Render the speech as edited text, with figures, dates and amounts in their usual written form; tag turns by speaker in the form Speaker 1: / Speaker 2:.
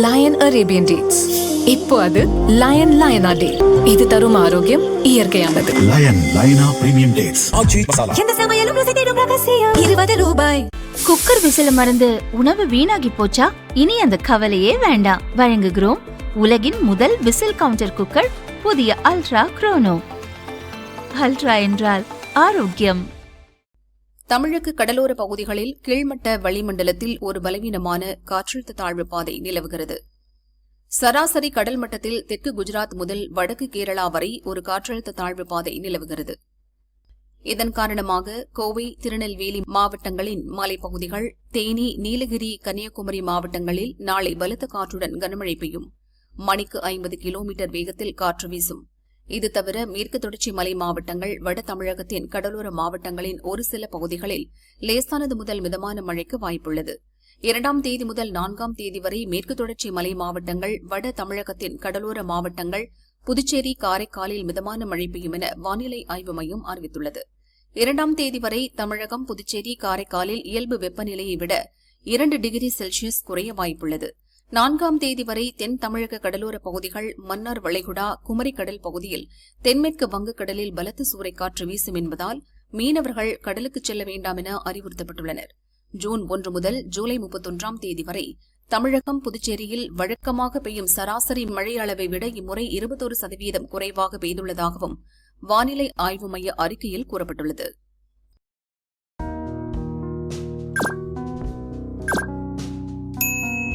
Speaker 1: Line Arabian dates. இப்போ அது line லயனா டே. இது தரும் ஆரோக்கியம் இயற்கையானது.
Speaker 2: லயன் லயனா பிரீமியம் டேட்ஸ்.
Speaker 3: எந்த சமையலும் ருசி தேடும் ரகசியம். 20 ரூபாய்.
Speaker 4: குக்கர் விசில மறந்து உணவு வீணாகி போச்சா? இனி அந்த கவலையே வேண்டாம். வழங்குகிறோம் உலகின் முதல் விசில் கவுண்டர் குக்கர், புதிய அல்ட்ரா குரோனோ. அல்ட்ரா என்றால் ஆரோக்கியம்.
Speaker 5: தமிழக கடலோர பகுதிகளில் கீழ்மட்ட வளிமண்டலத்தில் ஒரு பலவீனமான காற்றழுத்த தாழ்வு பாதை நிலவுகிறது. சராசரி கடல் மட்டத்தில் தெற்கு குஜராத் முதல் வடக்கு கேரளா வரை ஒரு காற்றழுத்த தாழ்வு பாதை நிலவுகிறது. இதன் காரணமாக கோவை, திருநெல்வேலி மாவட்டங்களின் மலைப்பகுதிகள், தேனி, நீலகிரி, கன்னியாகுமரி மாவட்டங்களில் நாளை பலத்த காற்றுடன் கனமழை பெய்யும். மணிக்கு 50 கிலோமீட்டர் வேகத்தில் காற்று வீசும். இது தவிர மேற்கு தொடர்ச்சி மலை மாவட்டங்கள், வட தமிழகத்தின் கடலோர மாவட்டங்களின் ஒரு சில பகுதிகளில் லேசானது முதல் மிதமான மழைக்கு வாய்ப்புள்ளது. 2ஆம் தேதி முதல் 4ஆம் தேதி வரை மேற்கு தொடர்ச்சி மலை மாவட்டங்கள், வட தமிழகத்தின் கடலோர மாவட்டங்கள், புதுச்சேரி, காரைக்காலில் மிதமான மழை பெய்யும் என வானிலை ஆய்வு மையம் அறிவித்துள்ளது. 2ஆம் தேதி வரை தமிழகம், புதுச்சேரி, காரைக்காலில் இயல்பு வெப்பநிலையை விட 2 டிகிரி செல்சியஸ் குறைய வாய்ப்புள்ளது. 4ஆம் தேதி வரை தென் தமிழக கடலோர பகுதிகள், மன்னார் வளைகுடா, குமரி கடல் பகுதியில் தென்மேற்கு வங்கக்கடலில் பலத்த சூறைக்காற்று வீசும் என்பதால் மீனவர்கள் கடலுக்கு செல்ல வேண்டாம் என அறிவுறுத்தப்பட்டுள்ளனர். ஜூன் 1 முதல் ஜூலை 31ஆம் தேதி வரை தமிழகம், புதுச்சேரியில் வழக்கமாக பெய்யும் சராசரி மழை அளவை விட இம்முறை 21% குறைவாக பெய்துள்ளதாகவும் வானிலை ஆய்வு மைய அறிக்கையில் கூறப்பட்டுள்ளது.